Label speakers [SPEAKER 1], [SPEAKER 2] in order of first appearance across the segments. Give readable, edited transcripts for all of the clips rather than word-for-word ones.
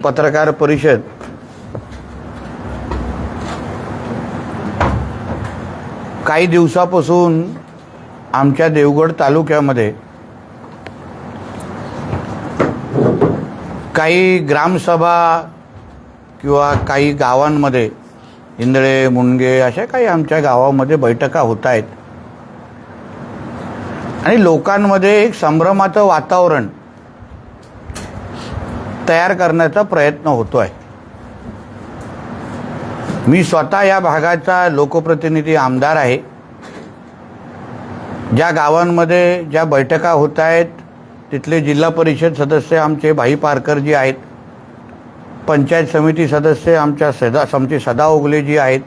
[SPEAKER 1] पत्रकार परिषद काही दिवसापासून आमच्या देवगड तालुक्यामध्ये काही ग्रामसभा किंवा काही गावांमध्ये इंदळे मुंडगे अशा काही आमच्या गावामध्ये बैठका होत आहेत आणि लोकांमध्ये एक संभ्रमाचं वातावरण तयार करण्याचा प्रयत्न होतोय। मी स्वतः या भागाचा लोकप्रतिनिधी आमदार आहे। ज्या गावांमध्ये ज्या बैठका होत आहेत तिथले जिल्हा परिषद सदस्य आमचे भाई पारकरजी आहेत, पंचायत समिती सदस्य आमच्या सदा ओगलेजी आहेत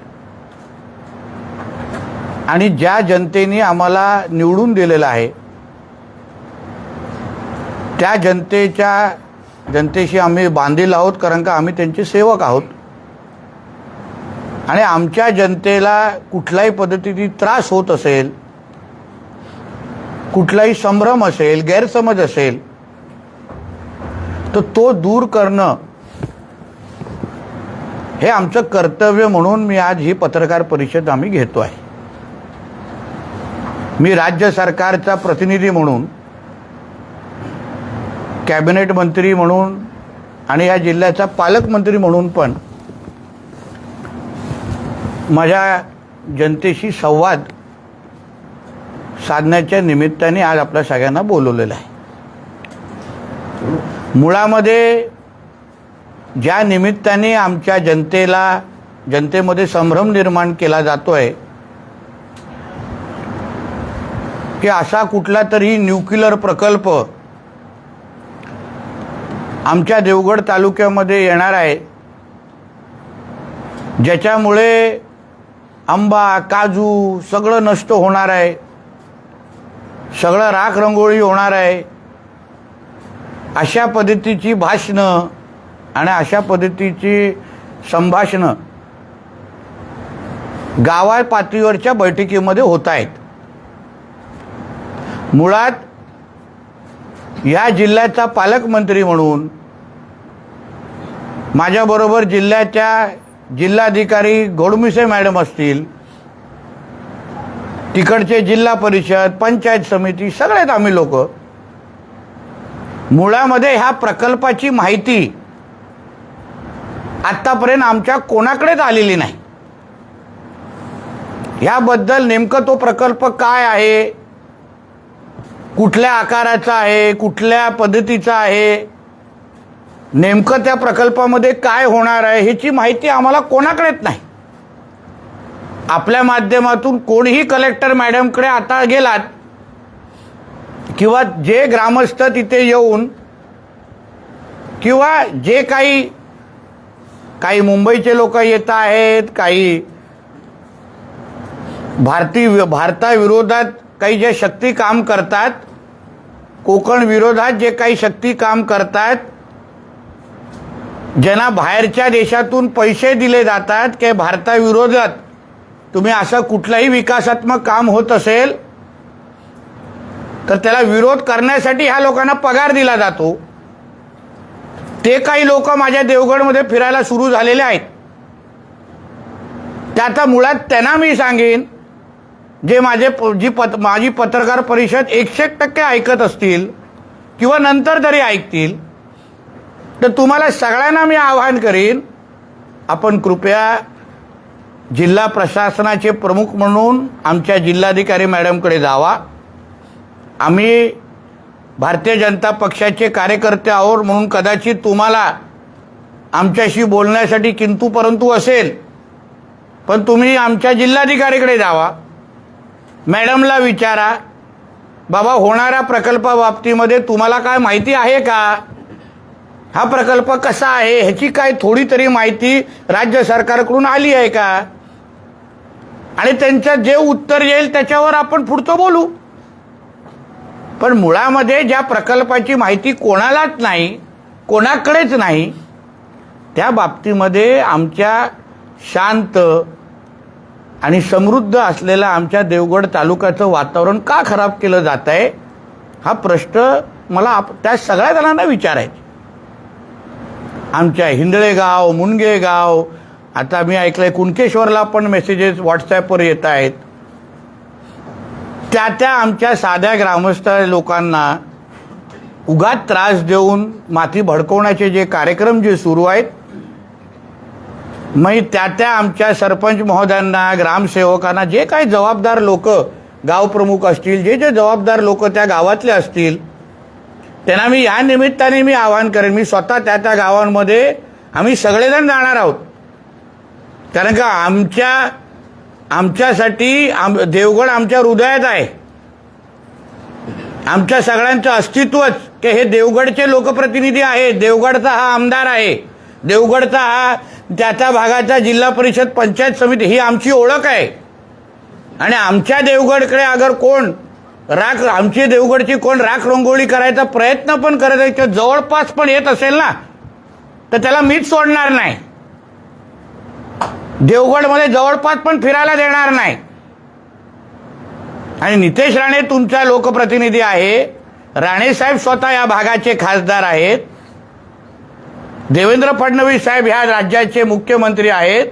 [SPEAKER 1] आणि ज्या जनतेने आम्हाला निवडून दिलेलं आहे त्या जनतेशी आम्ही बांधील आहोत, कारण का आम्ही त्यांचे सेवक आहोत आणि आमच्या जनतेला कुठल्याही पद्धतीने त्रास होत असेल, कुठलाही संभ्रम असेल, गैरसमज असेल तर तो दूर करणं हे आमचं कर्तव्य म्हणून मी आज ही पत्रकार परिषद आम्ही घेतो आहे। मी राज्य सरकारचा प्रतिनिधी म्हणून, कॅबिनेट मंत्री म्हणून आणि या जिल्ह्याचा पालकमंत्री म्हणून पण माझ्या जनतेशी संवाद साधण्याच्या निमित्ताने आज आपल्या सगळ्यांना बोलवलेलं आहे। मुळामध्ये ज्या निमित्ताने आमच्या जनतेमध्ये संभ्रम निर्माण केला जातोय की असा कुठला तरी न्यूक्लिअर प्रकल्प आमच्या देवगड तालुक्यामध्ये येणार आहे ज्याच्यामुळे आंबा, काजू सगळं नष्ट होणार आहे, सगळं राख रंगोळी होणार आहे, अशा पद्धतीची भाषणं आणि अशा पद्धतीची संभाषणं गावा पातळीवरच्या बैठकीमध्ये होत आहेत। मुळात या जिल्ह्याचा पालकमंत्री म्हणून माझ्याबरोबर जिल्ह्याच्या जिल्हाधिकारी गोडमिसे मॅडम असतील, तिकडचे जिल्हा परिषद, पंचायत समिती सगळेच आम्ही लोक मुळामध्ये ह्या प्रकल्पाची माहिती आत्तापर्यंत आमच्या कोणाकडेच आलेली नाही। याबद्दल नेमकं तो प्रकल्प काय आहे, कुठल्या आकाराचा आहे, कुठल्या पद्धतीचा आहे, नेमकं त्या प्रकल्पामध्ये काय होणार आहे ह्याची माहिती आम्हाला कोणाकडेच नाही। आपल्या माध्यमातून कोणीही कलेक्टर मॅडमकडे आता गेलात किंवा जे ग्रामस्थ तिथे येऊन किंवा जे काही मुंबईचे लोक येत आहेत, काही भारताविरोधात काही जे शक्ती काम करतात, कोकण विरोधात जे काही शक्ती काम करतात, ज्यांना बाहेरच्या देशातून पैसे दिले जातात की भारताविरोधात तुम्ही असं कुठलाही विकासात्मक काम होत असेल तर त्याला विरोध करण्यासाठी ह्या लोकांना पगार दिला जातो, ते काही लोक माझ्या देवगडमध्ये फिरायला सुरू झालेले आहेत। त्याचा मुळात त्यांना मी सांगेन, जे माझी पत्रकार परिषद 100% ऐकत असतील किंवा नंतर तरी ऐकतील, तर तुम्हाला सगळ्यांना मी आवाहन करीन, आपण कृपया जिल्हा प्रशासनाचे प्रमुख म्हणून आमच्या जिल्हाधिकारी मॅडमकडे जावा। आम्ही भारतीय जनता पक्षाचे कार्यकर्ते आहोत म्हणून कदाचित तुम्हाला आमच्याशी बोलण्यासाठी किंतु परंतु असेल, पण तुम्ही आमच्या जिल्हाधिकारीकडे जावा, मॅडमला विचारा, बाबा होणाऱ्या प्रकल्पाबाबतीमध्ये तुम्हाला काय माहिती आहे का, हा प्रकल्प कसा आहे ह्याची काय थोडी तरी माहिती राज्य सरकारकडून आली आहे का, आणि त्यांचं जे उत्तर येईल त्याच्यावर आपण पुढचं बोलू। पण मुळामध्ये ज्या प्रकल्पाची माहिती कोणालाच नाही, कोणाकडेच नाही, त्या बाबतीमध्ये आमच्या शांत आणि समृद्ध असलेला आमच्या देवगड तालुक्याचं वातावरण का खराब केलं जात आहे हा प्रश्न मला त्या सगळ्या जणांना विचारायचा। आमच्या हिंदळेगाव, मुनगेगाव, आता मी ऐकलंय कुणकेश्वरला पण मेसेजेस व्हॉट्सॲपवर येत आहेत. त्या आमच्या साध्या ग्रामस्थ लोकांना उगाच त्रास देऊन माती भडकवण्याचे जे कार्यक्रम जे सुरू आहेत, मग त्या आमच्या सरपंच महोदयांना, ग्रामसेवकांना, जे काही जबाबदार लोक, गावप्रमुख असतील, जे जबाबदार लोक त्या गावातले असतील, त्यांना मी या निमित्ताने मी आवाहन करेन. मी स्वतः त्या गावांमध्ये आम्ही सगळेजण जाणार आहोत. कारण का आमच्यासाठी देवगड आमच्या हृदयात आहे. आमच्या सगळ्यांचं अस्तित्वच की हे देवगडचे लोकप्रतिनिधी आहेत. देवगडचा हा आमदार आहे. देवगडचा हा त्या भागाचा जिल्हा परिषद पंचायत समिती, ही आमची ओळख आहे. आणि आमच्या देवगडकडे अगर कोण आमची देवगडची कोण राख रंगोळी करायचा प्रयत्न पण करत आहे, किंवा जवळपास पण येत असेल ना, तर त्याला मीच सोडणार नाही. देवगडमध्ये जवळपास पण फिरायला देणार नाही. आणि नितेश राणे तुमचा लोकप्रतिनिधी आहे. राणे साहेब स्वतः या भागाचे खासदार आहेत. देवेंद्र फडणवीस साहेब ह्या राज्याचे मुख्यमंत्री आहेत.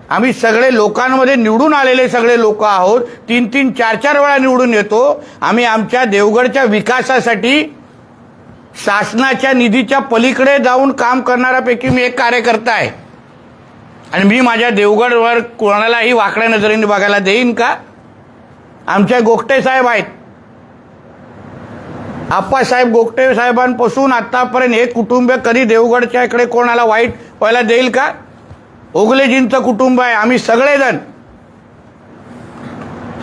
[SPEAKER 1] आम्ही सगळे लोकांमध्ये निवडून आलेले सगळे लोक आहोत. 3-3, 4-4 वेळा निवडून येतो. आम्ही आमच्या देवगडच्या विकासासाठी शासनाच्या निधीच्या पलीकडे जाऊन काम करणाऱ्यापैकी मी एक कार्यकर्ता आहे. आणि मी माझ्या देवगडवर कोणालाही वाकड्या नजरेने बघायला देईन का? आमच्या गोगटे साहेब आहेत. आप्पासाहेब गोगटे साहेबांपासून आतापर्यंत हे कुटुंब कधी देवगडच्या इकडे कोणाला वाईट व्हायला देईल का? ओगलेजींचं कुटुंब आहे. आम्ही सगळेजण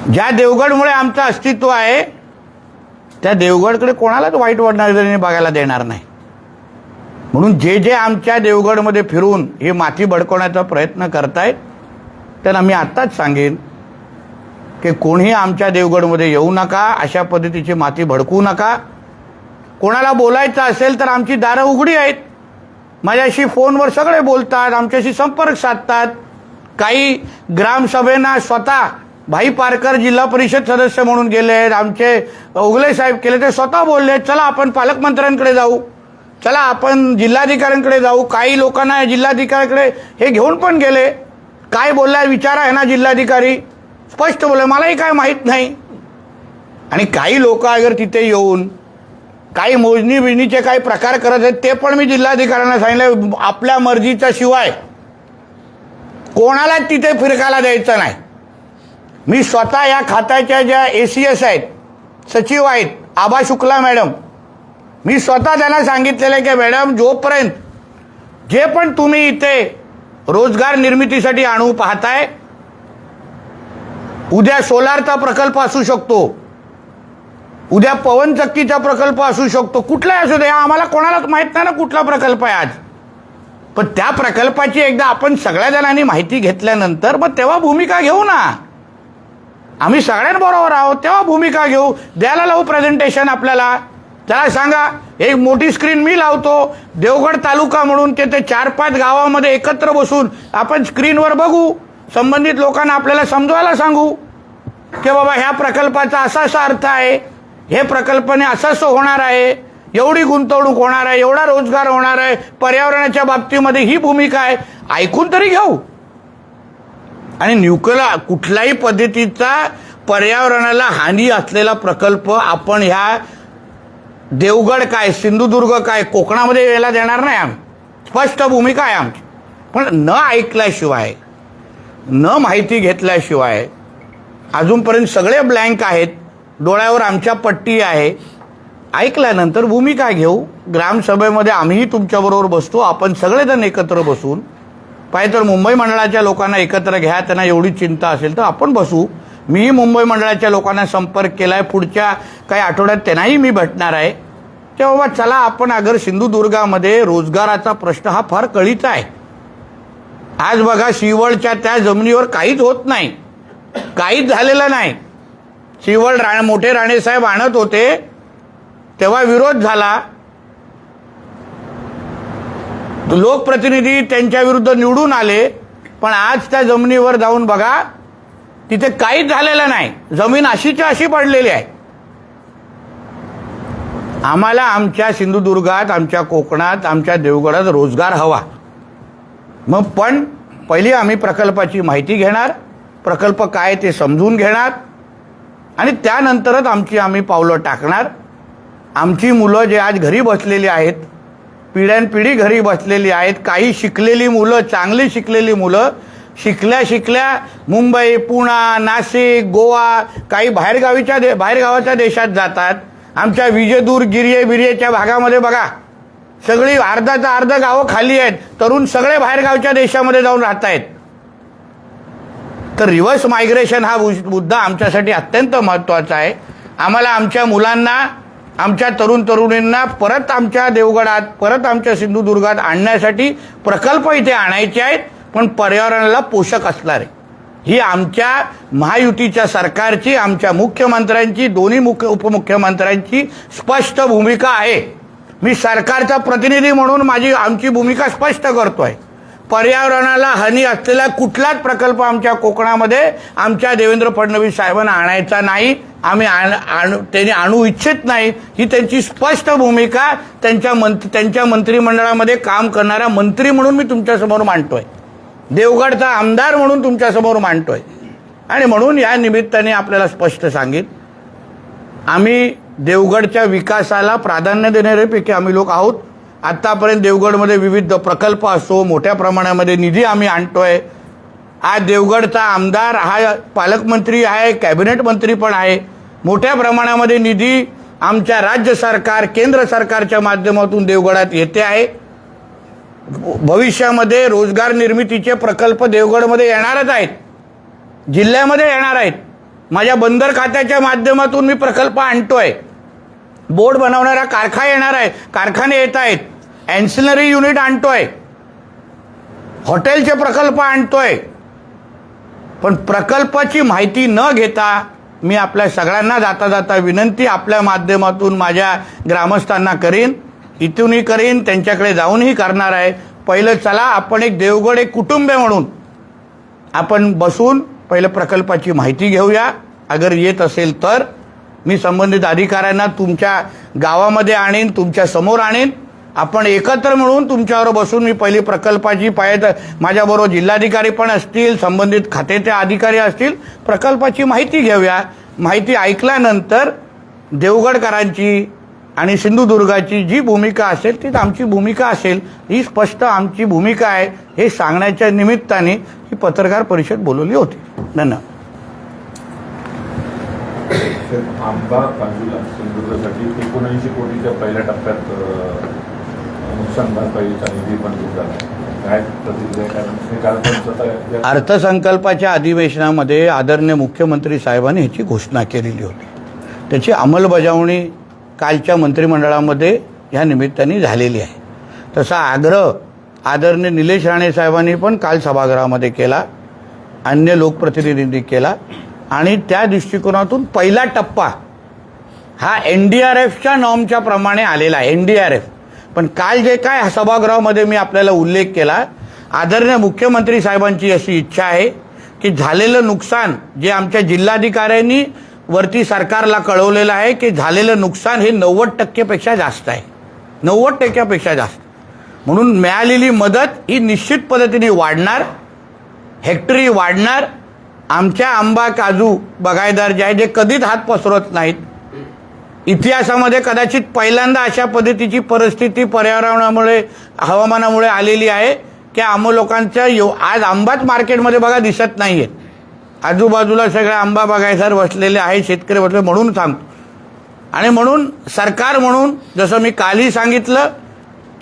[SPEAKER 1] ज्या देवगडमुळे आमचं अस्तित्व आहे, त्या देवगडकडे कोणालाच वाईट नजरेने बघायला देणार नाही. म्हणून जे आमच्या देवगडमध्ये फिरून हे माती भडकवण्याचा प्रयत्न करतायत, त्यांना मी आत्ताच सांगेन की कोणीही आमच्या देवगडमध्ये येऊ नका, अशा पद्धतीची माती भडकवू नका. कोणाला बोलायचं असेल तर आमची दारं उघडी आहेत. माझ्याशी फोनवर सगळे बोलतात, आमच्याशी संपर्क साधतात. काही ग्रामसभेना स्वतः भाई पारकर जिल्हा परिषद सदस्य म्हणून गेले आहेत, आमचे ओगले साहेब केले, ते स्वतः बोलले चला आपण पालकमंत्र्यांकडे जाऊ, चला आपण जिल्हाधिकाऱ्यांकडे जाऊ. काही लोकांना जिल्हाधिकाऱ्याकडे हे घेऊन पण गेले. काय बोललाय विचारा आहे ना, जिल्हाधिकारी स्पष्ट बोलले मलाही काय माहीत नाही. आणि काही लोक अगर तिथे येऊन काही मोजणी बिजणीचे काही प्रकार करत आहेत, ते पण मी जिल्हाधिकाऱ्यांना सांगितलं आपल्या मर्जीच्या शिवाय कोणालाच तिथे फिरकायला द्यायचं नाही. मी स्वतः या खात्याच्या ज्या ACS आहेत, सचिव आहेत, आबा शुक्ला मॅडम, मी स्वतः त्यांना सांगितलेलं आहे की मॅडम जोपर्यंत जे पण तुम्ही इथे रोजगार निर्मितीसाठी आणू पाहताय, उद्या सोलारचा प्रकल्प असू शकतो, उद्या पवनचक्कीचा प्रकल्प असू शकतो, कुठलाही असू दे, आम्हाला कोणालाच माहित नाही ना कुठला प्रकल्प आहे आज. पण त्या प्रकल्पाची एकदा आपण सगळ्या जणांनी माहिती घेतल्यानंतर मग तेव्हा भूमिका घेऊ ना. आम्ही सगळ्यांबरोबर आहोत, तेव्हा भूमिका घेऊ. द्यायला लावू प्रेझेंटेशन आपल्याला. त्याला सांगा एक मोठी स्क्रीन मी लावतो, देवगड तालुका म्हणून ते 4-5 गावामध्ये एकत्र बसून आपण स्क्रीनवर बघू. संबंधित लोकांना आपल्याला समजवायला सांगू की बाबा ह्या प्रकल्पाचा असा अर्थ आहे, हे प्रकल्पाने असं होणार आहे, एवढी गुंतवणूक होणार आहे, एवढा रोजगार होणार आहे, पर्यावरणाच्या बाबतीमध्ये ही भूमिका आहे. ऐकून तरी घेऊ. आणि न्यूक्लियर कुठल्याही पद्धतीचा पर्यावरणाला हानी असलेला प्रकल्प आपण ह्या देवगड काय, सिंधुदुर्ग काय, कोकणामध्ये यायला देणार नाही. आम्ही स्पष्ट भूमिका आहे आमची. पण न ऐकल्याशिवाय, न माहिती घेतल्याशिवाय अजूनपर्यंत सगळे ब्लँक आहेत, डोळ्यावर आमच्या पट्टी आहे. ऐकल्यानंतर भूमिका घेऊ. ग्रामसभेमध्ये आम्हीही तुमच्याबरोबर बसतो, आपण सगळेजण एकत्र बसून. पाहिजे तर मुंबई मंडळाच्या लोकांना एकत्र घ्या, त्यांना एवढी चिंता असेल तर आपण बसू. मीही मुंबई मंडळाच्या लोकांना संपर्क केला आहे, पुढच्या काही आठवड्यात त्यांनाही मी भेटणार आहे. तेव्हा चला आपण अगर सिंधुदुर्गामध्ये रोजगाराचा प्रश्न हा फार कळीचा आहे. आज बघा शिवळच्या त्या जमिनीवर काहीच होत नाही, काहीच झालेलं नाही. शिवळ मोठे राणेसाहेब आणत होते तेव्हा विरोध झाला, लोकप्रतिनिधी त्यांच्या विरुद्ध निवडून आले. पण आज त्या जमिनीवर जाऊन बघा, तिथे काहीच झालेलं नाही. जमीन अशीच्या अशी पडलेली आहे. आम्हाला आमच्या सिंधुदुर्गात, आमच्या कोकणात, आमच्या देवगडात रोजगार हवा. मग पण पहिली आम्ही प्रकल्पाची माहिती घेणार, प्रकल्प काय ते समजून घेणार आणि त्यानंतरच आम्ही पावलं टाकणार. आमची मुलं जे आज घरी बसलेली आहेत, पिढ्यानपिढी घरी बसलेली आहेत, काही शिकलेली मुलं, चांगली शिकलेली मुलं शिकल्या मुंबई, पुणा, नाशिक, गोवा, काही बाहेरगावाच्या देशात जातात. आमच्या विजेदूर, बिर्येच्या भागामध्ये बघा, सगळी अर्धाचा अर्ध गावं खाली आहेत. तरुण सगळे बाहेरगावच्या देशामध्ये जाऊन राहत आहेत. तर रिव्हर्स मायग्रेशन हा मुद्दा आमच्यासाठी अत्यंत महत्त्वाचा आहे. आम्हाला आमच्या मुलांना, आमच्या तरुणींना परत आमच्या देवगडात, परत आमच्या सिंधुदुर्गात आणण्यासाठी प्रकल्प इथे आणायचे आहेत, पण पर्यावरणाला पोषक असणारे. ही आमच्या महायुतीच्या सरकारची, आमच्या मुख्यमंत्र्यांची, दोन्ही उपमुख्यमंत्र्यांची स्पष्ट भूमिका आहे. मी सरकारचा प्रतिनिधी म्हणून आमची भूमिका स्पष्ट करतोय. पर्यावरणाला हानी असलेला कुठलाच प्रकल्प आमच्या कोकणामध्ये आमच्या देवेंद्र फडणवीस साहेबांना आणायचा नाही. आम्ही त्यांनी आणू इच्छित नाही. ही त्यांची स्पष्ट भूमिका त्यांच्या मंत्रिमंडळामध्ये काम करणारा मंत्री म्हणून मी तुमच्यासमोर मांडतोय, देवगडचा आमदार म्हणून तुमच्यासमोर मांडतोय. आणि म्हणून या निमित्ताने आपल्याला स्पष्ट सांगेन, आम्ही देवगडच्या विकासाला प्राधान्य देणाऱ्यापैकी आम्ही लोक आहोत. आत्तापर्यंत देवगडमध्ये विविध प्रकल्प असो, मोठ्या प्रमाणामध्ये निधी आम्ही आणतोय. आज देवगडचा आमदार हा पालकमंत्री आहे, कॅबिनेट मंत्री पण आहे. मोठ्या प्रमाणामध्ये निधी आमच्या राज्य सरकार, केंद्र सरकारच्या माध्यमातून देवगडात येते आहे. भविष्यामध्ये रोजगार निर्मितीचे प्रकल्प देवगडमध्ये येणारच आहेत, जिल्ह्यामध्ये येणार आहेत. माझ्या बंदर खात्याच्या माध्यमातून मी प्रकल्प आणतोय. बोर्ड बनवणारा कारखाने येत आहेत. अँसिलरी युनिट आणतोय, हॉटेलचे प्रकल्प आणतोय. पण प्रकल्पाची माहिती न घेता मी आपल्या सगळ्यांना जाता विनंती आपल्या माध्यमातून माझ्या ग्रामस्थांना करीन, इथूनही करीन, त्यांच्याकडे जाऊनही करणार आहे. पहिलं चला आपण एक देवगड एक कुटुंब म्हणून आपण बसून पहिलं प्रकल्पाची माहिती घेऊया. अगर येत असेल तर मी संबंधित अधिकाऱ्यांना तुमच्या गावामध्ये आणीन, तुमच्या समोर आणीन. आपण एकत्र मिळून तुमच्यावर बसून मी पहिली प्रकल्पाची माझ्याबरोबर जिल्हाधिकारी पण असतील, संबंधित खात्याचे अधिकारी असतील, प्रकल्पाची माहिती घेऊया. माहिती ऐकल्यानंतर देवगडकरांची आणि सिंधुदुर्गाची जी भूमिका असेल तीच आमची भूमिका असेल. ही स्पष्ट आमची भूमिका आहे हे सांगण्याच्या निमित्ताने ही पत्रकार परिषद बोलवली होती. धन्यवाद.
[SPEAKER 2] आंबा काजूला सिंधुदुर्गासाठी 79 कोटीच्या पहिल्या टप्प्यात नुकसान भरपाईचा निधी मंजूर झाला. काय प्रतिक्रिया?
[SPEAKER 1] अर्थसंकल्पाच्या अधिवेशनामध्ये आदरणीय मुख्यमंत्री साहेबांनी ह्याची घोषणा केलेली होती. त्याची अंमलबजावणी कालच्या मंत्रिमंडळामध्ये ह्या निमित्ताने झालेली आहे. तसा आग्रह आदरणीय निलेश राणे साहेबांनी पण काल सभागृहामध्ये केला, अन्य लोकप्रतिनिधींनी केला. आणि त्या दृष्टिकोनातून पहिला टप्पा हा NDRFच्या नॉर्मच्या प्रमाणे आलेला आहे. NDRF पण काल जे काय सभागृहामध्ये मी आपल्याला उल्लेख केला, आदरणीय मुख्यमंत्री साहेबांची अशी इच्छा आहे की झालेलं नुकसान जे आमच्या जिल्हाधिकाऱ्यांनी वरती सरकारला कळवलेलं आहे की झालेलं नुकसान हे 90% जास्त आहे, 90% जास्त. म्हणून मिळालेली मदत ही निश्चित पद्धतीने वाढणार, हेक्टरी वाढणार. आमच्या आंबा काजू बागायतदार जे आहे जे कधीच हात पसरत नाहीत, इतिहासामध्ये कदाचित पहिल्यांदा अशा पद्धतीची परिस्थिती पर्यावरणामुळे, हवामानामुळे आलेली आहे की आम्हा लोकांच्या आज आंबाच मार्केटमध्ये बघा दिसत नाही आहेत. आजूबाजूला सगळे आंबा बागायतदार बसलेले आहे, शेतकरी बसले म्हणून सांगतो. आणि म्हणून सरकार म्हणून जसं मी कालही सांगितलं,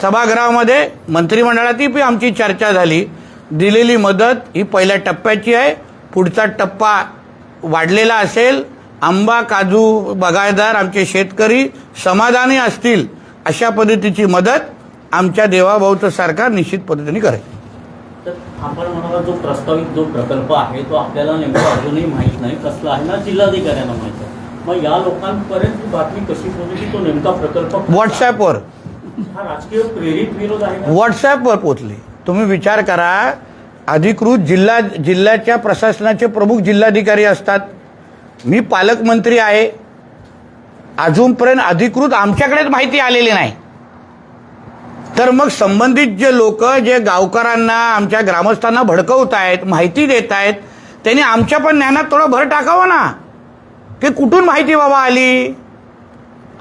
[SPEAKER 1] सभागृहामध्ये मंत्रिमंडळातही आमची चर्चा झाली, दिलेली मदत ही पहिल्या टप्प्याची आहे. पुढचा टप्पा वाढलेला असेल. आंबा काजू बागायतदार आमचे शेतकरी समाधानी असतील अशा पद्धतीची मदत आमच्या देवाभाऊचं सरकार निश्चित पद्धतीने करेल.
[SPEAKER 3] तर आपण म्हणाला जो प्रस्तावित जो प्रकल्प आहे तो आपल्याला नेमकं अजूनही माहीत नाही कसला आहे ना, जिल्हाधिकाऱ्यांना माहीत आहे. मग या लोकांपर्यंत ही बातमी कशी पोहोचली की तो नेमका प्रकल्प
[SPEAKER 1] व्हॉट्सॲपवर,
[SPEAKER 3] हा राजकीय प्रेरित विरोध आहे का?
[SPEAKER 1] व्हॉट्सॲपवर पोहोचली. तुम्ही विचार करा, अधिकृत जिल्ह्याच्या प्रशासनाचे प्रमुख जिल्हाधिकारी असतात. मी पालकमंत्री आहे, अजूनपर्यंत अधिकृत आमच्याकडेच माहिती आलेली नाही. तर मग संबंधित जे लोक जे गावकऱ्यांना आमच्या ग्रामस्थांना भडकवत आहेत, माहिती देत आहेत, त्यांनी आमच्या पण ज्ञानात थोडं भर टाकावं ना, की कुठून माहिती बाबा आली.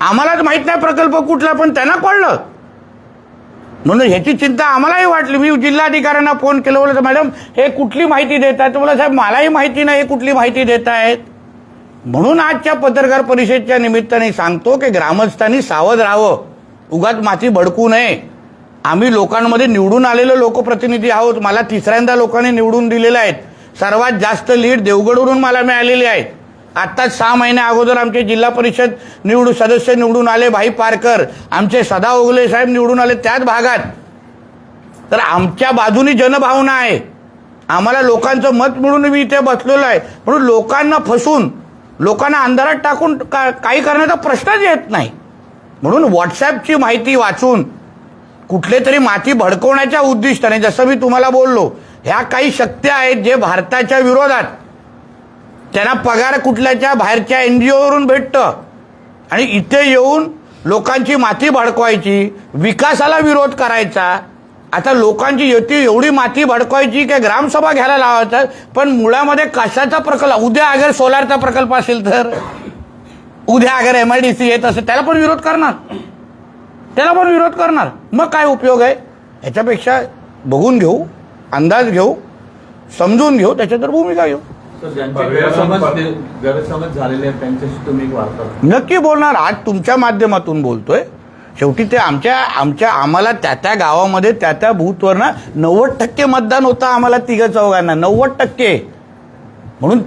[SPEAKER 1] आम्हालाच माहित नाही प्रकल्प कुठला, पण त्यांना कळलं. म्हणून ह्याची चिंता आम्हालाही वाटली. मी जिल्हाधिकाऱ्यांना फोन केलं, बोलतो मॅडम हे कुठली माहिती देत आहेत. मला साहेब मलाही माहिती नाही हे कुठली माहिती देत आहेत. म्हणून आजच्या पत्रकार परिषदेच्या निमित्ताने सांगतो की ग्रामस्थांनी सावध राहावं, उगाच माती भडकू नये. आम्ही लोकांमध्ये निवडून आलेले लोकप्रतिनिधी आहोत. मला तिसऱ्यांदा लोकांनी निवडून दिलेले आहेत. सर्वात जास्त लीड देवगडवरून मला मिळालेली आहेत. आत्ताच 6 महिन्या अगोदर आमचे जिल्हा परिषद सदस्य निवडून आले भाई पारकर, आमचे सदा ओगले साहेब निवडून आले त्याच भागात. तर आमच्या बाजूनी जनभावना आहे. आम्हाला लोकांचं मत मिळून मी इथे बसलेलो आहे. म्हणून लोकांना फसून लोकांना अंधारात टाकून काही करण्याचा प्रश्नच येत नाही. म्हणून व्हॉट्सॲपची माहिती वाचून कुठले तरी माती भडकवण्याच्या उद्दिष्टाने, जसं मी तुम्हाला बोललो, ह्या काही शक्ती आहेत जे भारताच्या विरोधात, त्यांना पगार कुठल्याच्या बाहेरच्या NGOवरून भेटतं आणि इथे येऊन लोकांची माती भडकवायची, विकासाला विरोध करायचा. आता लोकांची एवढी माती भडकवायची की ग्रामसभा घ्यायला लावायचा, पण मुळामध्ये कशाचा प्रकल्प, उद्या अगर सोलारचा प्रकल्प असेल तर, उद्या अगर MIDC येत असेल त्याला पण विरोध करणार. मग काय उपयोग आहे. ह्याच्यापेक्षा बघून घेऊ, अंदाज घेऊ, समजून घेऊ, त्याच्यात भूमिका घेऊ.
[SPEAKER 3] तर ज्यांचे गैरसमज झालेले आहेत त्यांच्याशी तुम्ही एक वार्ता
[SPEAKER 1] नक्की बोलणार. आज तुमच्या माध्यमातून बोलतोय. शेवटी ते आम्हाला त्या गावामध्ये त्या बूथवर ना 90% मतदान होतं आम्हाला तिघं चौघांना, 90%. म्हणून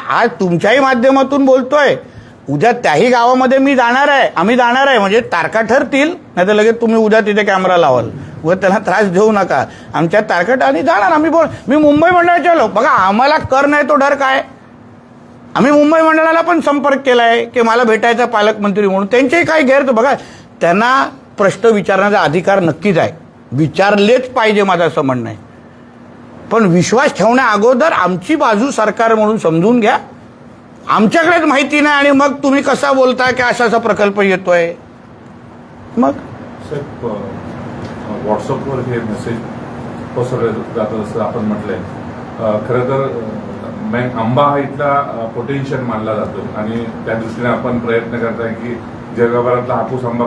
[SPEAKER 1] आज तुमच्याही माध्यमातून बोलतोय. उद्या त्याही गावामध्ये आम्ही जाणार आहे. म्हणजे तारखा ठरतील, नाही तर लगेच तुम्ही उद्या तिथे कॅमेरा लावाल. व त्यांना त्रास देऊ नका. आमच्या तारखा आणि जाणार मी मुंबई मंडळाचे आलो. बघा आम्हाला कर नाही तो डर काय. आम्ही मुंबई मंडळाला पण संपर्क केलाय की मला भेटायचा पालकमंत्री म्हणून. त्यांचेही काही बघा, त्यांना प्रश्न विचारण्याचा अधिकार नक्कीच आहे, विचारलेच पाहिजे माझं असं म्हणणं आहे. पण विश्वास ठेवण्या अगोदर आमची बाजू सरकार म्हणून समजून घ्या. आमच्याकडेच माहिती नाही आणि मग तुम्ही कसा बोलता की असा प्रकल्प येतोय. मग
[SPEAKER 2] व्हॉट्सअपवर हे मेसेज पसरले जातं असं आपण म्हटलंय. खरं तर आंबा हा इथला पोटेन्शियल मानला जातो आणि त्या दृष्टीने आपण प्रयत्न करताय की जगभरातला हापूस आंबा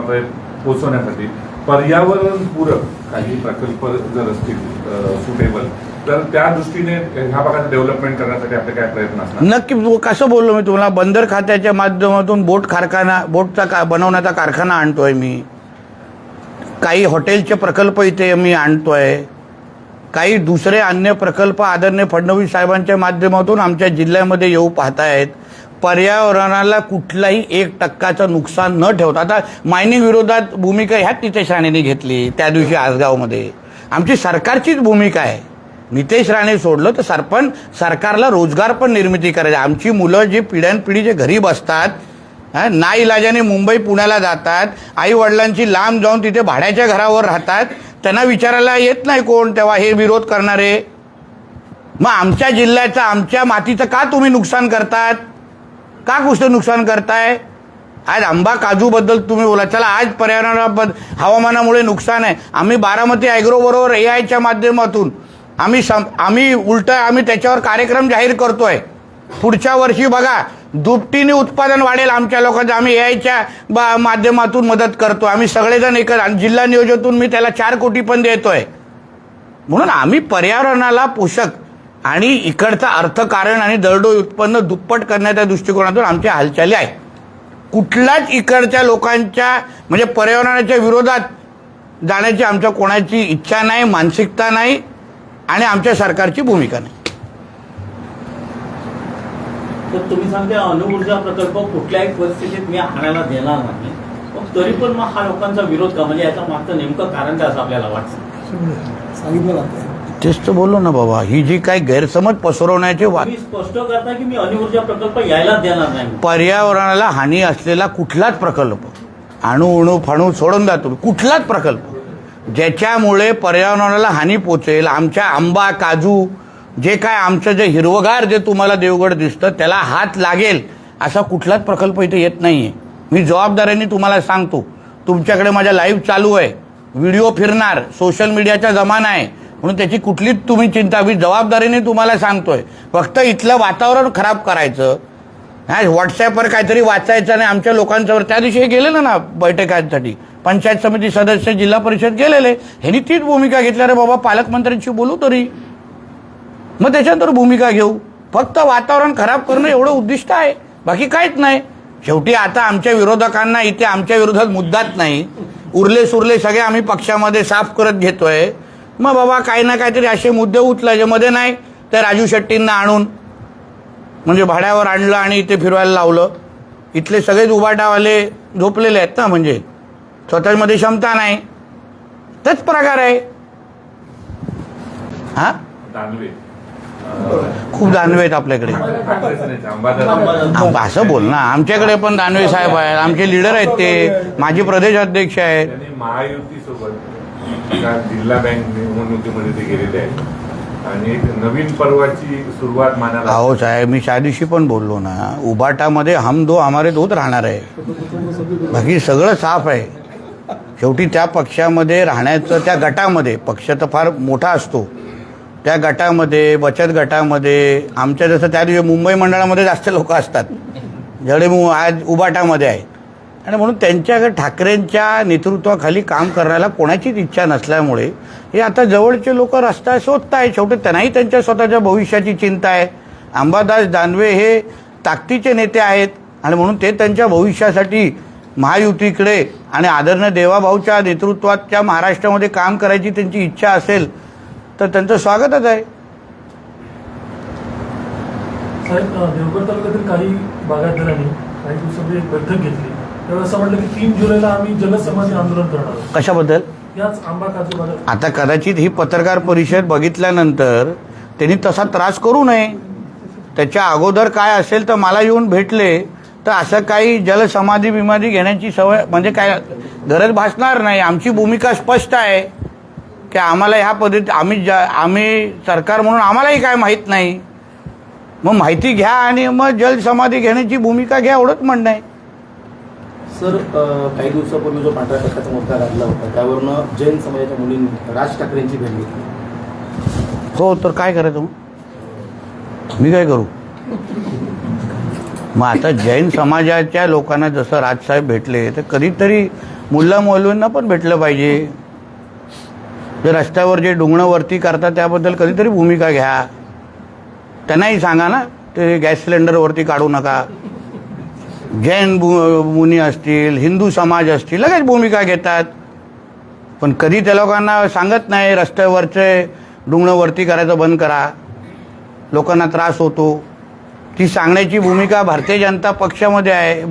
[SPEAKER 2] पोचवण्यासाठी पर्यावरणपूरक काही प्रकल्प जर असतील सुटेबल, तर त्या दृष्टीने ह्या भागात डेव्हलपमेंट करण्यासाठी आपले काय प्रयत्न असणार.
[SPEAKER 1] नक्की. कसं बोललो मी तुम्हाला, बंदर खात्याच्या माध्यमातून बोटचा बनवण्याचा कारखाना आणतोय मी. काही हॉटेलचे प्रकल्प इथे मी आणतोय. काही दुसरे अन्य प्रकल्प आदरणीय फडणवीस साहेबांच्या माध्यमातून आमच्या जिल्ह्यामध्ये येऊ पाहतायत. पर्यावरणाला कुठलाही 1% नुकसान न ठेवता. आता मायनिंग विरोधात भूमिका ह्याच नितेश राणेंनी घेतली त्या दिवशी आसगावमध्ये. आमची सरकारचीच भूमिका आहे. नितेश राणे सोडलं तर सरकारला रोजगार पण निर्मिती करायची. आमची मुलं जी पिढ्यानपिढी जे घरी बसतात, नाईलाजाने मुंबई पुण्याला जातात, आई वडिलांची लांब जाऊन तिथे भाड्याच्या घरावर राहतात, त्यांना विचारायला येत नाही कोण, तेव्हा हे विरोध करणारे. मग आमच्या जिल्ह्याचं, आमच्या मातीचं का तुम्ही नुकसान करतात, का गोष्ट नुकसान करताय. आज आंबा काजूबद्दल तुम्ही बोला, चला आज पर्यावरणाबद्दल हवामानामुळे नुकसान आहे. आम्ही बारामती ॲग्रो बरोबर AIच्या माध्यमातून आम्ही त्याच्यावर कार्यक्रम जाहीर करतोय. पुढच्या वर्षी बघा दुपटीने उत्पादन वाढेल आमच्या लोकांचं. आम्ही AIच्या माध्यमातून मदत करतो. आम्ही सगळेजण जिल्हा नियोजनातून मी त्याला 4 कोटी पण देतोय. म्हणून आम्ही पर्यावरणाला पोषक आणि इकडचं अर्थकारण आणि दरडोई उत्पन्न दुप्पट करण्याच्या दृष्टिकोनातून आमच्या हालचाली आहेत. कुठल्याच इकडच्या लोकांच्या म्हणजे पर्यावरणाच्या विरोधात जाण्याची आमच्या कोणाची इच्छा नाही, मानसिकता नाही आणि आमच्या सरकारची भूमिका नाही.
[SPEAKER 3] तर तुम्ही सांगते अणुऊर्जा प्रकल्प कुठल्याही परिस्थितीत मी आणायला देणार नाही, मग तरी पण मग हा लोकांचा विरोध का, म्हणजे याचं मागचं नेमकं कारण काय असं आपल्याला वाटतं.
[SPEAKER 4] सांगितलं
[SPEAKER 1] तेच तर बोललो ना बाबा, ही जी काही गैरसमज पसरवण्याचे
[SPEAKER 3] तुम्ही स्पष्ट करता की मी अणुऊर्जा प्रकल्प यायला देणार नाही.
[SPEAKER 1] पर्यावरणाला हानी असलेला कुठलाच प्रकल्प, अणू फणू सोडून द्या तुम्ही, कुठलाच प्रकल्प ज्याच्यामुळे पर्यावरणाला हानी पोचेल, आमच्या आंबा काजू जे काय आमचं जे हिरवगार जे तुम्हाला देवगड दिसतं त्याला हात लागेल असा कुठलाच प्रकल्प इथे येत नाहीये. मी जबाबदारीने तुम्हाला सांगतो. तुमच्याकडे माझ्या लाईव्ह चालू आहे, व्हिडिओ फिरणार, सोशल मीडियाचा जमाना आहे, म्हणून त्याची कुठलीच तुम्ही चिंता, मी जबाबदारीने तुम्हाला सांगतोय. फक्त इथलं वातावरण खराब करायचं, हा व्हॉट्सॲपवर काहीतरी वाचायचं नाही आमच्या लोकांच्यावर. त्या दिवशी हे गेलेलं ना बैठकांसाठी, पंचायत समिती सदस्य, जिल्हा परिषद गेलेले, ह्यांनी तीच भूमिका घेतली. अरे बाबा पालकमंत्र्यांशी बोलू तरी, मग त्याच्यानंतर भूमिका घेऊ. फक्त वातावरण खराब करणं एवढं उद्दिष्ट आहे, बाकी काहीच नाही. शेवटी आता आमच्या विरोधकांना इथे आमच्या विरोधात मुद्दाच नाही, उरले सुरले सगळे आम्ही पक्षामध्ये साफ करत घेतोय. मग बाबा काही ना काहीतरी असे मुद्दे उचलायचे. मध्ये नाही त्या राजू शेट्टींना आणून म्हणजे भाड्यावर आणलं आणि इथे फिरवायला लावलं. इथले सगळेच उबाटावाले झोपलेले आहेत ना, म्हणजे स्वतःमध्ये क्षमता नाही. तोच प्रकार आहे हा.
[SPEAKER 2] दानवे
[SPEAKER 1] खूप दानवे आहेत आपल्याकडे. असं बोल ना, आमच्याकडे पण दानवे साहेब आहेत, आमचे लीडर आहेत, ते माजी प्रदेश अध्यक्ष आहेत.
[SPEAKER 2] त्यांनी महायुतीसोबत जिल्हा बँक निवडणुकीमध्ये ते गेलेले आहेत आणि एक नवीन पर्वाची सुरुवात मानायला.
[SPEAKER 1] अहो साहेब, मी त्या दिवशी पण बोललो ना, उबाटामध्ये हम दो हमारे दोत राहणार आहे, बाकी सगळं साफ आहे. शेवटी त्या पक्षामध्ये राहण्याचं, त्या गटामध्ये, पक्ष तर फार मोठा असतो, त्या गटामध्ये, बचत गटामध्ये, आमच्या जसं त्या दिवशी मुंबई मंडळामध्ये जास्त लोक असतात जेवढे आज उबाटामध्ये आहेत. आणि म्हणून त्यांच्याकडे ठाकरेंच्या नेतृत्वाखाली काम करण्याला कोणाचीच इच्छा नसल्यामुळे हे आता जवळचे लोक रस्ता शोधत आहेत. शेवटी त्यांनाही त्यांच्या स्वतःच्या भविष्याची चिंता आहे. अंबादास दानवे हे ताकदीचे नेते आहेत आणि म्हणून ते त्यांच्या भविष्यासाठी महायुतीकडे आणि आदरणीय देवाभाऊच्या नेतृत्वाच्या महाराष्ट्रामध्ये काम करायची त्यांची इच्छा असेल तर त्यांचं स्वागतच आहे.
[SPEAKER 4] साहेब, देवगड तालुक्यातील काही बागायतदारांनी काही दिवसापूर्वी एक बैठक घेतली, तेव्हा असं म्हटलं की 3 जुलैला आम्ही जलसमाधी आंदोलन करणार आहोत.
[SPEAKER 1] कशाबद्दल?
[SPEAKER 4] याच आंबा काजू बागायत.
[SPEAKER 1] आता कदाचित ही पत्रकार परिषद बघितल्यानंतर त्यांनी तसा त्रास करू नये. त्याच्या अगोदर काय असेल तर मला येऊन भेटले तर असं काही जलसमाधी बिमाधी घेण्याची सवय म्हणजे काय गरज भासणार नाही. आमची भूमिका स्पष्ट आहे की आम्हाला ह्या पद्धती आम्ही सरकार म्हणून आम्हालाही काय माहीत नाही, मग माहिती घ्या आणि मग जलसमाधी घेण्याची भूमिका घ्या, एवढंच म्हणणं आहे.
[SPEAKER 5] सर, काही दिवसापूर्वी जो पांढऱ्या पक्षाचा मुद्दा लागला होता त्यावरनं जैन समाजाच्या मुलींनी राज ठाकरेंची भेट घेतली.
[SPEAKER 1] हो, तर काय करायचं मग? मी काय करू? मग आता जैन समाजाच्या लोकांना जसं राजसाहेब भेटले तर कधीतरी मुल्ला मौलवींना पण भेटलं पाहिजे. जे रस्त्यावर जे डुंगणं वरती करतात त्याबद्दल कधीतरी भूमिका घ्या. त्यांनाही सांगा ना, ते गॅस सिलेंडरवरती काढू नका. जैन मुनी असतील, हिंदू समाज असतील, लगेच भूमिका घेतात. पण कधी त्या लोकांना सांगत नाही रस्त्यावरचे डुंगणं वरती करायचं बंद करा, लोकांना त्रास होतो. ती सांगण्याची भूमिका भारतीय जनता पक्षामध्ये आहे.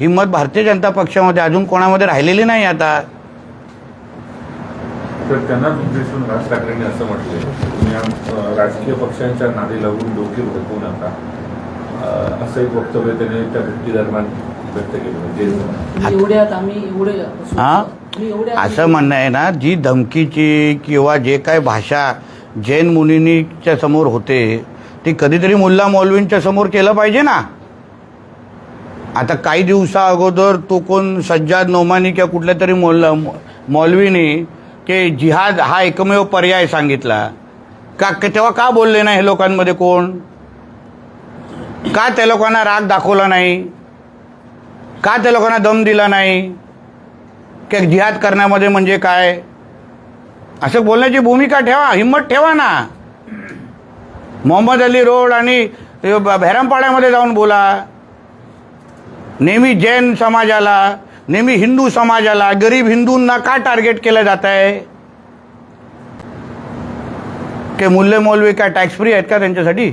[SPEAKER 1] हिंमत भारतीय जनता पक्षामध्ये, अजून कोणामध्ये राहिलेली नाही आता.
[SPEAKER 2] तर त्यांनाच उद्देशून राज ठाकरेंनी असं म्हटलंय, तुम्ही राजकीय पक्षांच्या नादी लागून डोकी भडकवू नका, असं एक वक्तव्य त्यांनी त्या भेटी दरम्यान व्यक्त केलं.
[SPEAKER 1] हां, असं म्हणणं आहे ना, जी धमकीची किंवा जे काय भाषा जैन मुनींच्या समोर होते ती कधीतरी मुल्ला मौलवींच्या समोर केलं पाहिजे ना. आता काही दिवसा अगोदर तो कोण सज्जाद नोमानी किंवा कुठल्या तरी मौलवीनी की जिहाद हा एकमेव पर्याय सांगितला का, तेव्हा का बोलले नाही हे लोकांमध्ये कोण? का त्या लोकांना राग दाखवला नाही? का त्या लोकांना दम दिला नाही की जिहाद करण्यामध्ये म्हणजे काय? असं बोलण्याची भूमिका ठेवा, हिंमत ठेवा ना. मोहम्मद अली रोड आणि बहरमपाड्यामध्ये जाऊन बोला. नेहमी जैन समाजाला, नेहमी हिंदू समाजाला, गरीब हिंदूंना का टार्गेट केलं जात आहे? की मुल्ले मौलवी काय टॅक्स फ्री आहेत का त्यांच्यासाठी?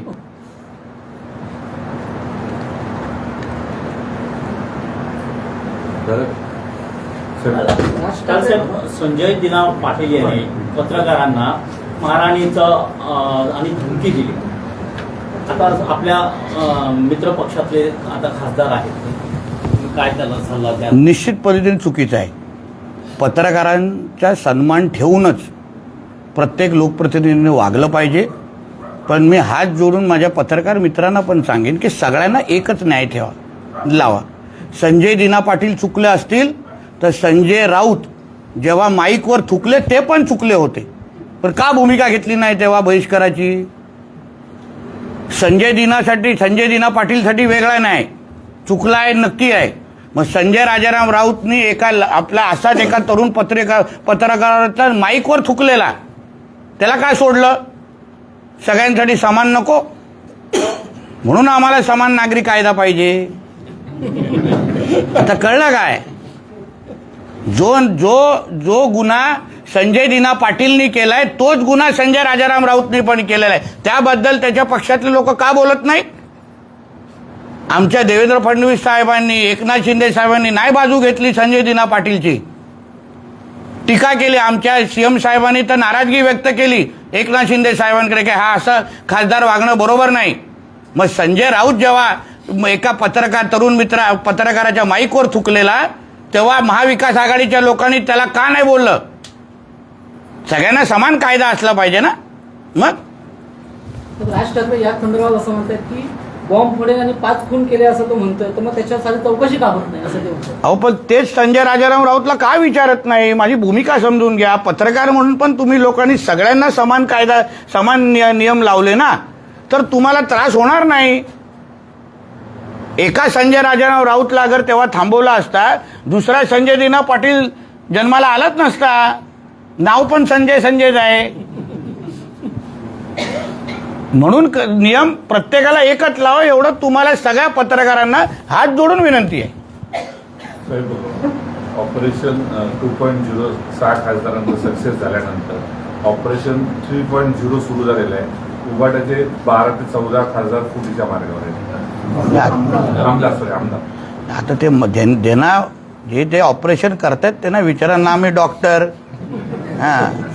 [SPEAKER 3] काल संजय दिना पाटील यांनी पत्रकारांना मारहाणीचं आणि धमकी दिली. आता आपल्या मित्र पक्षातले आता खासदार आहेत, काय त्याला सल्ला द्या?
[SPEAKER 1] निश्चित पद्धतीने चुकीचं आहे. पत्रकारांचा सन्मान ठेवूनच प्रत्येक लोकप्रतिनिधीने वागलं पाहिजे. पण मी हात जोडून माझ्या पत्रकार मित्रांना पण सांगेन की सगळ्यांना एकच न्याय लावा. संजय दिना पाटील चुकले असतील तर संजय राऊत जेव्हा माईकवर थुकले ते पण चुकले होते, पण का भूमिका घेतली नाही तेव्हा बहिष्काराची? संजय दिना पाटीलसाठी वेगळा नाही, चुकला आहे नक्की आहे. मग संजय राजाराम राऊतनी आपला असाच एका तरुण पत्रकाराचा माईकवर थुकलेला, त्याला काय सोडलं? सगळ्यांसाठी समान नको? म्हणून आम्हाला समान नागरी कायदा पाहिजे. आता कळलं काय? जो गुन्हा संजय दिना पाटीलनी केलाय तोच गुन्हा संजय राजाराम राऊतनी पण केलेला आहे. त्याबद्दल त्याच्या पक्षातले लोक का बोलत नाहीत? आमच्या देवेंद्र फडणवीस साहेबांनी, एकनाथ शिंदे साहेबांनी नाही बाजू घेतली संजय दिना पाटीलची, टीका केली. आमच्या सीएम साहेबांनी तर नाराजगी व्यक्त केली एकनाथ शिंदे साहेबांकडे की हा असं खासदार वागणं बरोबर नाही. मग संजय राऊत जेव्हा एका तरुण पत्रकाराच्या माईकवर थुकलेला तेव्हा महाविकास आघाडीच्या लोकांनी त्याला का नाही बोललं? सगळ्यांना समान कायदा असला पाहिजे ना. मग
[SPEAKER 6] राज ठाकरे या संदर्भात असं म्हणतात की बॉम्ब फोडेल आणि 5 खून केले असं तो म्हणतोय, तर मग त्याच्यासाठी चौकशी का होत नाही असं ते म्हणतात.
[SPEAKER 1] अहो पण तेच संजय राजाराम राऊतला का विचारत नाही? माझी भूमिका समजून घ्या. पत्रकार म्हणून पण तुम्ही लोकांनी सगळ्यांना समान कायदा, समान नियम लावले ना, तर तुम्हाला त्रास होणार नाही. एका संजय राजाराम राऊतला अगर तेव्हा थांबवला असता, दुसरा संजय दिना पाटील जन्माला आलाच नसता. नाव पण संजयच आहे. म्हणून नियम प्रत्येकाला एकच लावा, एवढं तुम्हाला सगळ्या पत्रकारांना हात जोडून विनंती आहे.
[SPEAKER 2] ऑपरेशन 2.0 6 खासदारांचं सक्सेस झाल्यानंतर ऑपरेशन 3.0 सुरू झालेलं आहे. उभाट्याचे 12 ते 14 खासदार फुटीच्या मार्गावर आहेत. आमदार
[SPEAKER 1] आता ते जे ऑपरेशन करतात त्यांना विचारा ना मी डॉक्टर,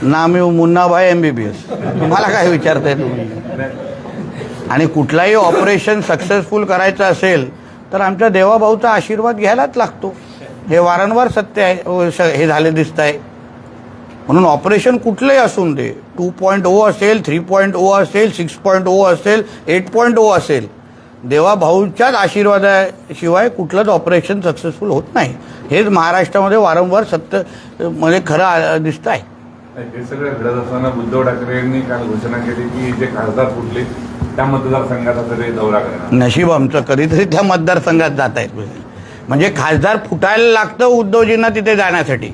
[SPEAKER 1] ना मी मुन्नाभाई MBBS, तुम्हाला काय विचारताय तुम्ही? आणि कुठलाही ऑपरेशन सक्सेसफुल करायचं असेल तर आमच्या देवाभाऊचा आशीर्वाद घ्यायलाच लागतो. हे वारंवार सत्य आहे, हे झाले दिसत आहे. म्हणून ऑपरेशन कुठलंही असून दे, 2.0 असेल, 3.0 असेल, 6.0 असेल, 8.0 असेल, देवाभाऊच्याच आशीर्वादाशिवाय कुठलंच ऑपरेशन सक्सेसफुल होत नाही. हेच महाराष्ट्रामध्ये वारंवार सत्य मध्ये खरं दिसत आहे.
[SPEAKER 2] हे सगळं घडत असताना उद्धव ठाकरे यांनी काल घोषणा केली की जे खासदार फुटले त्या मतदारसंघाचा तरी दौरा करणार.
[SPEAKER 1] नशीब आमचं कधीतरी त्या मतदारसंघात जात आहेत. म्हणजे खासदार फुटायला लागतं उद्धवजींना तिथे जाण्यासाठी,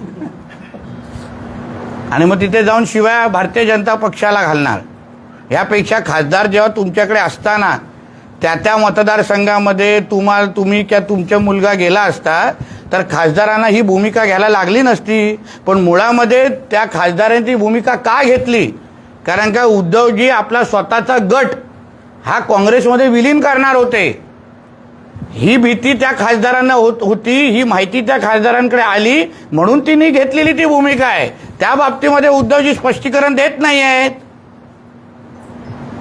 [SPEAKER 1] आणि मग तिथे जाऊन शिवाय भारतीय जनता पक्षाला घालणार. यापेक्षा खासदार जेव्हा तुमच्याकडे असताना त्या मतदारसंघामध्ये तुम्ही किंवा तुमचा मुलगा गेला असता तर खासदारांना ही भूमिका घ्यायला लागली नसती. पण मुळामध्ये त्या खासदारांची भूमिका का घेतली? कारण का उद्धवजी आपला स्वतःचा गट हा काँग्रेसमध्ये विलीन करणार होते. ही भीती त्या खासदारांना होती, ही माहिती त्या खासदारांकडे आली, म्हणून तिने घेतलेली ती भूमिका आहे. त्या बाबतीमध्ये उद्धवजी स्पष्टीकरण देत नाही आहेत.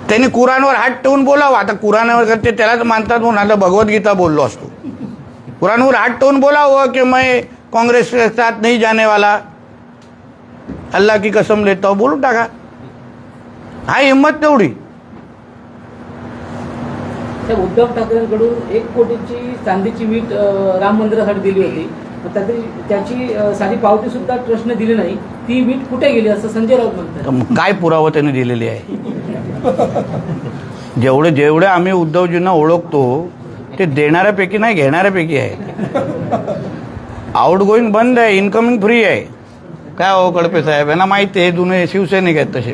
[SPEAKER 1] त्यांनी कुराणवर हात ठेवून बोलावं. आता कुराणावर करते त्यालाच मानतात म्हणून आता भगवद्गीता बोललो असतो. कुराणवर हात ठेवून बोलावं की मैं काँग्रेस के साथ नहीं जाने वाला, अल्लाह की कसम लेता हूं, बोलून टाका. हा हिंमत तेवढी.
[SPEAKER 6] उद्धव ठाकरेंकडून 1 कोटीची चांदीची वीट राम मंदिरासाठी दिली होती, त्याची साधी पावती सुद्धा ट्रस्टने दिली नाही. ती वीट कुठे गेली असं संजय राऊत म्हणतात. काय
[SPEAKER 1] पुरावा त्यांनी दिलेली आहे? जेवढे आम्ही उद्धवजींना ओळखतो ते देणाऱ्यापैकी नाही, घेणाऱ्यापैकी आहे. आउट गोईंग बंद आहे, इनकमिंग फ्री आहे. काय हो कडपे साहेब, यांना माहिती आहे जुने शिवसैनिक आहेत तसे.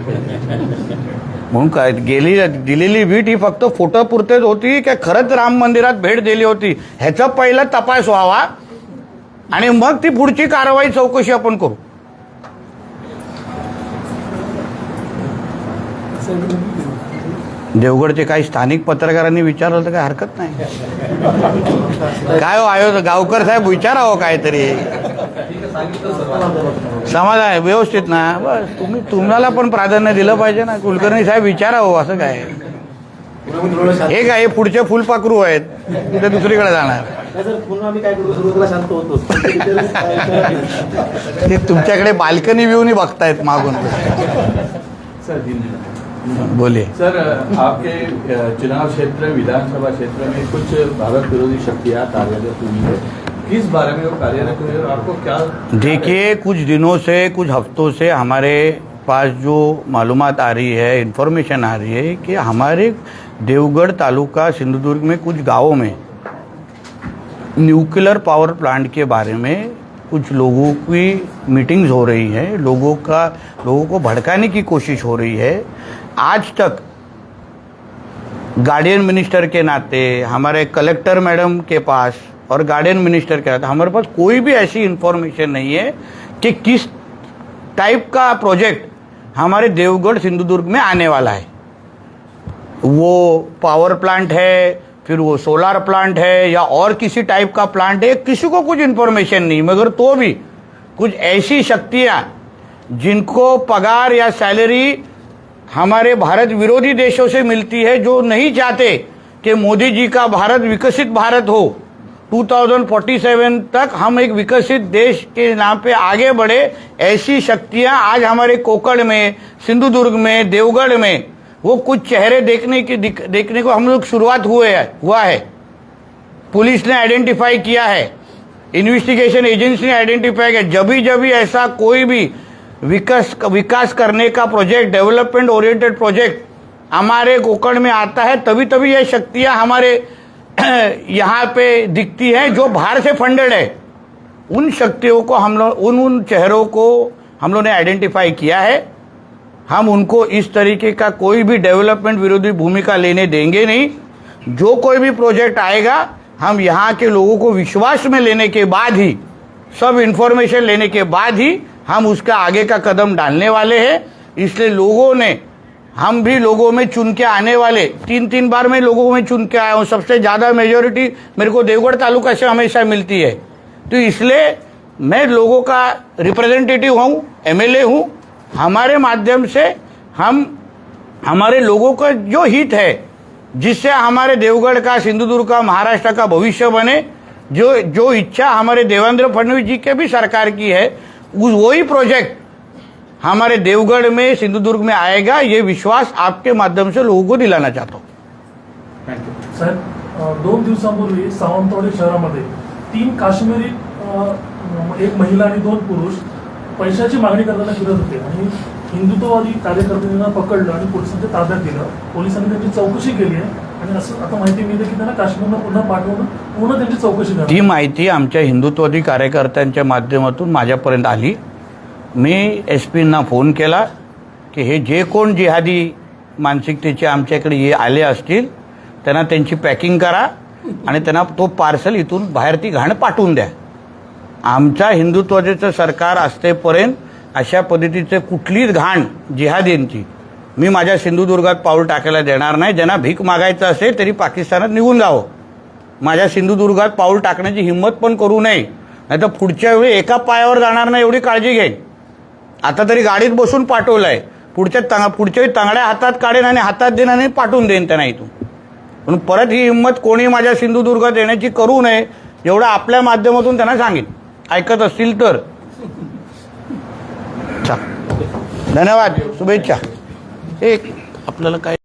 [SPEAKER 1] म्हणून काय दिलेली वीट ही फक्त फोटोपुरतेच होती की खरंच राम मंदिरात भेट दिली होती ह्याचा पहिला तपास व्हावा, आणि मग ती पुढची कारवाई चौकशी आपण करू. देवगडचे काही स्थानिक पत्रकारांनी विचारलं तर काही हरकत नाही. काय हो गावकर साहेब, विचारावं काहीतरी. समाज आहे व्यवस्थित ना, बस तुम्हाला पण प्राधान्य दिलं पाहिजे ना. कुलकर्णी साहेब विचारावं, असं काय. हे काय हे पुढचे फुलपाखरू आहेत, कुठे दुसरीकडे जाणार. ते तुमच्याकडे बाल्कनी व्ह्यूनी बघतायत मागून.
[SPEAKER 7] सर
[SPEAKER 1] बोलिए।
[SPEAKER 7] सर आपके चुनाव क्षेत्र विधानसभा क्षेत्र में कुछ भारत विरोधी शक्तियां कार्यरत हुई है, किस बारे में वो कार्यरत हुई है और आपको क्या?
[SPEAKER 1] देखिए, कुछ दिनों से, कुछ हफ्तों से हमारे पास जो मालूमात आ रही है, इन्फॉर्मेशन आ रही है कि हमारे देवगढ़ तालुका सिंधुदुर्ग में कुछ गांवों में न्यूक्लियर पावर प्लांट के बारे में कुछ लोगों की मीटिंग्स हो रही हैं, लोगों को भड़काने की कोशिश हो रही है। आज तक गार्डियन मिनिस्टर के नाते, हमारे कलेक्टर मैडम के पास और गार्डियन मिनिस्टर के नाते हमारे पास कोई भी ऐसी इन्फॉर्मेशन नहीं है कि किस टाइप का प्रोजेक्ट हमारे देवगढ़ सिंधुदुर्ग में आने वाला है। वो पावर प्लांट है, फिर वो सोलार प्लांट है या और किसी टाइप का प्लांट है, किसी को कुछ इन्फॉर्मेशन नहीं। मगर तो भी कुछ ऐसी शक्तियां जिनको पगार या सैलरी हमारे भारत विरोधी देशों से मिलती है, जो नहीं चाहते कि मोदी जी का भारत विकसित भारत हो, 2047 तक हम एक विकसित देश के नाम पे आगे बढ़े, ऐसी शक्तियां आज हमारे कोकड़ में, सिंधुदुर्ग में, देवगढ़ में वो कुछ चेहरे देखने को हम लोग शुरुआत हुआ है। पुलिस ने आइडेंटिफाई किया है, इन्वेस्टिगेशन एजेंसी ने आइडेंटिफाई किया। जब भी ऐसा कोई भी विकास करने का प्रोजेक्ट, डेवलपमेंट ओरिएंटेड प्रोजेक्ट हमारे कोकण में आता है, तभी ये शक्तियां हमारे यहाँ पे दिखती हैं जो बाहर से फंडेड है। उन शक्तियों को हम लोग, उन चेहरों को हम लोगों ने आइडेंटिफाई किया है। हम उनको इस तरीके का कोई भी डेवलपमेंट विरोधी भूमिका लेने देंगे नहीं। जो कोई भी प्रोजेक्ट आएगा, हम यहाँ के लोगों को विश्वास में लेने के बाद ही, सब इन्फॉर्मेशन लेने के बाद ही हम उसका आगे का कदम डालने वाले हैं। इसलिए हम भी लोगों में चुन के आने वाले, 3 बार मैं लोगों में चुन के आया हूँ। सबसे ज़्यादा मेजोरिटी मेरे को देवगढ़ तालुका से हमेशा मिलती है, तो इसलिए मैं लोगों का रिप्रेजेंटेटिव हूँ, एमएलए हूँ। हमारे माध्यम से हम हमारे लोगों का जो हित है, जिससे हमारे देवगढ़ का, सिंधुदुर्ग का, महाराष्ट्र का भविष्य बने, जो इच्छा हमारे देवेंद्र फडणवीस जी के भी सरकार की है, वही प्रोजेक्ट हमारे देवगढ़ में, सिंधुदुर्ग में आएगा। ये विश्वास आपके माध्यम से लोगों को दिलाना चाहता हूँ।
[SPEAKER 4] साहेब, 2 दिवसांपूर्वी सावंतवाडी शहरामध्ये 3 काश्मीरी, एक महिला आणि 2 पुरुष पैशाची मागणी करताना फिरत होते आणि हिंदुत्ववादी कार्यकर्त्यांना पकडलं आणि पोलिसांच्या ताब्यात दिलं। पोलिसांनी त्यांची चौकशी केली आहे आणि असं आता माहिती मिळते की त्यांना काश्मीरला पुन्हा पाठवून पूर्ण त्यांची चौकशी करणार।
[SPEAKER 1] ती माहिती आमच्या हिंदुत्ववादी कार्यकर्त्यांच्या माध्यमातून माझ्यापर्यंत आली। मी एसपींना फोन केला की हे जे कोण जिहादी मानसिकतेचे आमच्याकडे ये आले असतील, त्यांना त्यांची पॅकिंग करा आणि त्यांना तो पार्सल इथून बाहेर ती घाण पाठवून द्या। आमच्या हिंदुत्वाचं सरकार असतेपर्यंत अशा पद्धतीचे कुठलीच घाण जिहादींची मी माझ्या सिंधुदुर्गात पाऊल टाकायला देणार नाही। ज्यांना भीक मागायचं असेल तरी पाकिस्तानात निघून जावं, माझ्या सिंधुदुर्गात पाऊल टाकण्याची हिंमत पण करू नये, नाहीतर पुढच्या वेळी एका पायावर जाणार नाही एवढी काळजी घेईन। आता तरी गाडीत बसून पाठवलंय, पुढच्या वेळी तंगड्या हातात काढेन आणि हातात देईन आणि पाठवून देईन त्यांना इथून। पण परत ही हिंमत कोणी माझ्या सिंधुदुर्गात येण्याची करू नये, एवढं आपल्या माध्यमातून त्यांना सांगेन, ऐकत असतील तर। धन्यवाद, शुभेच्छा। एक आपल्याला काय